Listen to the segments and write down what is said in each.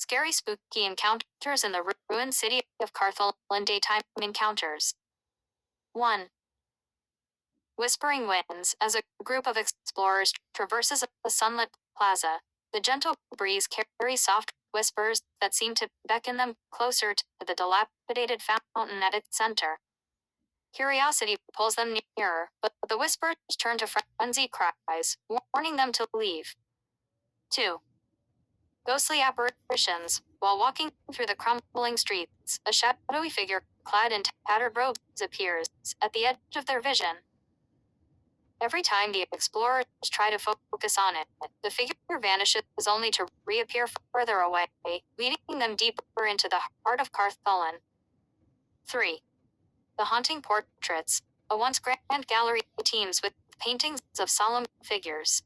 Scary spooky encounters in the ruined city of Karthalon. Daytime encounters. 1. Whispering winds. As a group of explorers traverses a sunlit plaza, the gentle breeze carries soft whispers that seem to beckon them closer to the dilapidated fountain at its center. Curiosity pulls them nearer, but the whispers turn to frenzied cries, warning them to leave. 2. Ghostly apparitions. While walking through the crumbling streets, a shadowy figure clad in tattered robes appears at the edge of their vision. Every time the explorers try to focus on it, the figure vanishes only to reappear further away, leading them deeper into the heart of Karthalon. 3. The haunting portraits. A once grand gallery teems with paintings of solemn figures.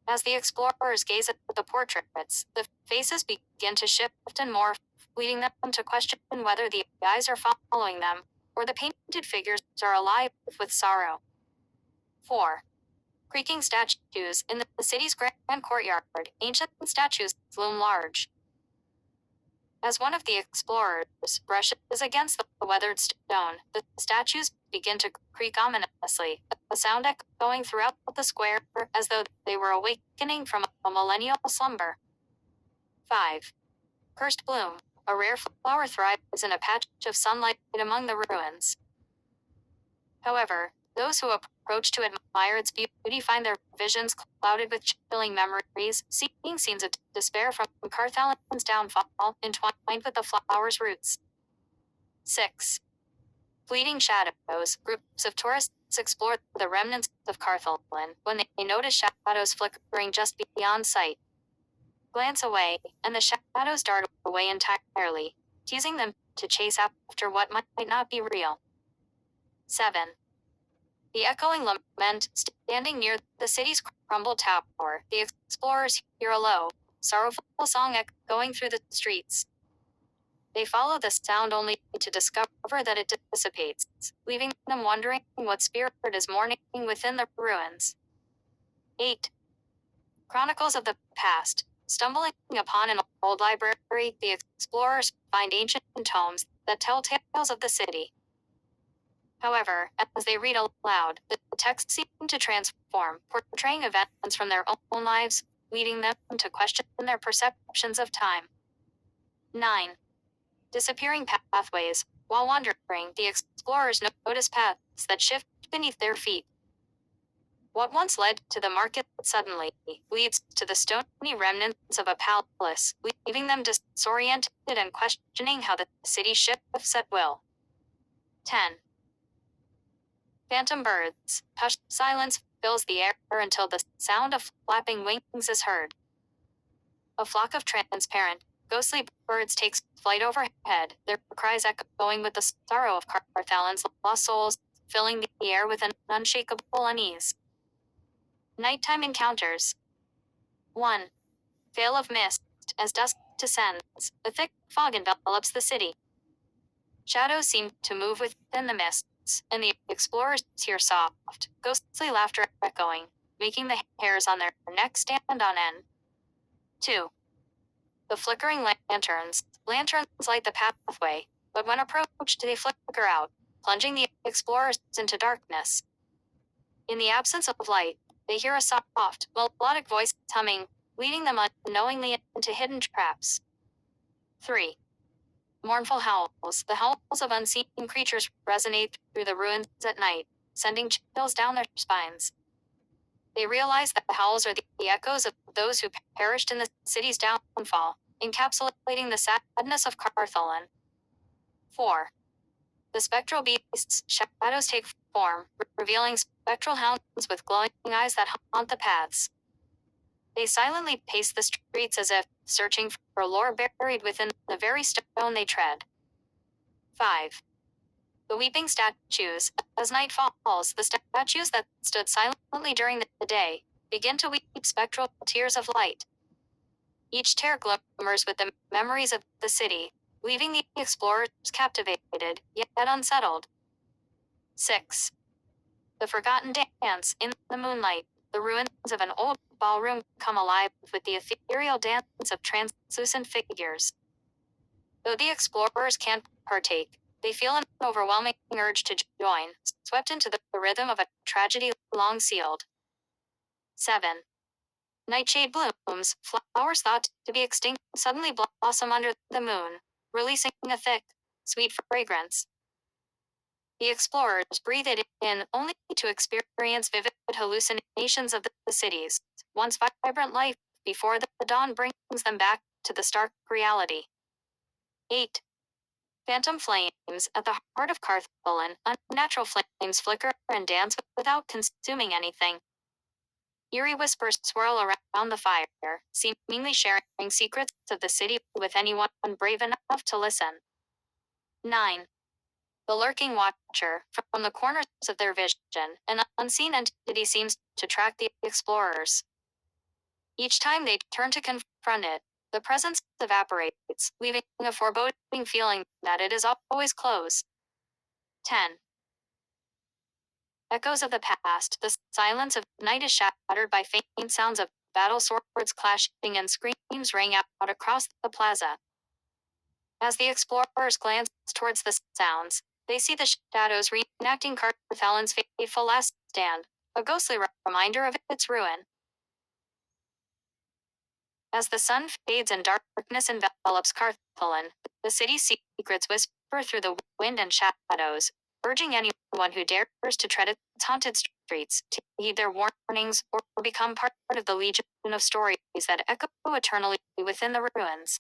As the explorers gaze at the portraits, the faces begin to shift and morph, leading them to question whether the eyes are following them, or the painted figures are alive with sorrow. 4. Creaking statues. In the city's grand courtyard, ancient statues loom large. As one of the explorers brushes against the weathered stone, the statues begin to creak ominously, a sound echoing throughout the square as though they were awakening from a millennial slumber. 5. Cursed bloom. A rare flower thrives in a patch of sunlight among the ruins. However, those who approach to admire its beauty find their visions clouded with chilling memories, seeing scenes of despair from Karthalon's downfall entwined with the flower's roots. 6. Fleeting shadows. Groups of tourists explore the remnants of Karthalon when they notice shadows flickering just beyond sight. Glance away, and the shadows dart away entirely, teasing them to chase after what might not be real. 7. The echoing lament. Standing near the city's crumbled tower, the explorers hear a low, sorrowful song echoing through the streets. They follow the sound only to discover that it dissipates, leaving them wondering what spirit is mourning within the ruins. 8. Chronicles of the past. Stumbling upon an old library, the explorers find ancient tomes that tell tales of the city. However, as they read aloud, the texts seem to transform, portraying events from their own lives, leading them to question their perceptions of time. 9. Disappearing pathways. While wandering, the explorers notice paths that shift beneath their feet. What once led to the market suddenly leads to the stony remnants of a palace, leaving them disoriented and questioning how the city shifts at will. 10. Phantom birds. Hushed silence fills the air until the sound of flapping wings is heard. A flock of transparent, ghostly birds takes flight overhead, their cries echoing with the sorrow of Karthalon's lost souls, filling the air with an unshakable unease. Nighttime encounters. 1. Veil of mist. As dusk descends, a thick fog envelops the city. Shadows seem to move within the mists, and the explorers hear soft, ghostly laughter echoing, making the hairs on their necks stand on end. 2. The flickering lanterns. Lanterns light the pathway, but when approached they flicker out, plunging the explorers into darkness. In the absence of light, they hear a soft, melodic voice humming, leading them unknowingly into hidden traps. 3. Mournful howls. The howls of unseen creatures resonate through the ruins at night, sending chills down their spines. They realize that the howls are the echoes of those who perished in the city's downfall, encapsulating the sadness of Karthalon. 4. The spectral beasts. Shadows take form, revealing spectral hounds with glowing eyes that haunt the paths. They silently pace the streets as if searching for lore buried within the very stone they tread. 5. The weeping statues. As night falls, the statues that stood silently during the day begin to weep spectral tears of light. Each tear glimmers with the memories of the city, leaving the explorers captivated, yet unsettled. 6. The forgotten dance. In the moonlight, the ruins of an old ballroom come alive with the ethereal dance of translucent figures. Though the explorers can't partake, they feel an overwhelming urge to join, swept into the rhythm of a tragedy long sealed. 7. Nightshade blooms, flowers thought to be extinct, suddenly blossom under the moon, releasing a thick, sweet fragrance. The explorers breathe it in only to experience vivid hallucinations of the city's once vibrant life before the dawn brings them back to the stark reality. 8. Phantom flames. At the heart of Karthalon, unnatural flames flicker and dance without consuming anything. Eerie whispers swirl around the fire, seemingly sharing secrets of the city with anyone brave enough to listen. 9. The lurking watcher. From the corners of their vision, an unseen entity seems to track the explorers. Each time they turn to confront it, the presence evaporates, leaving a foreboding feeling that it is always close. 10. Echoes of the past. The silence of night is shattered by faint sounds of battle swords clashing and screams ring out across the plaza. As the explorers glance towards the sounds, they see the shadows reenacting Karthalon's fateful last stand, a ghostly reminder of its ruin. As the sun fades and darkness envelops Karthalon, the city's secrets whisper through the wind and shadows, urging anyone who dares to tread its haunted streets to heed their warnings or become part of the legion of stories that echo eternally within the ruins.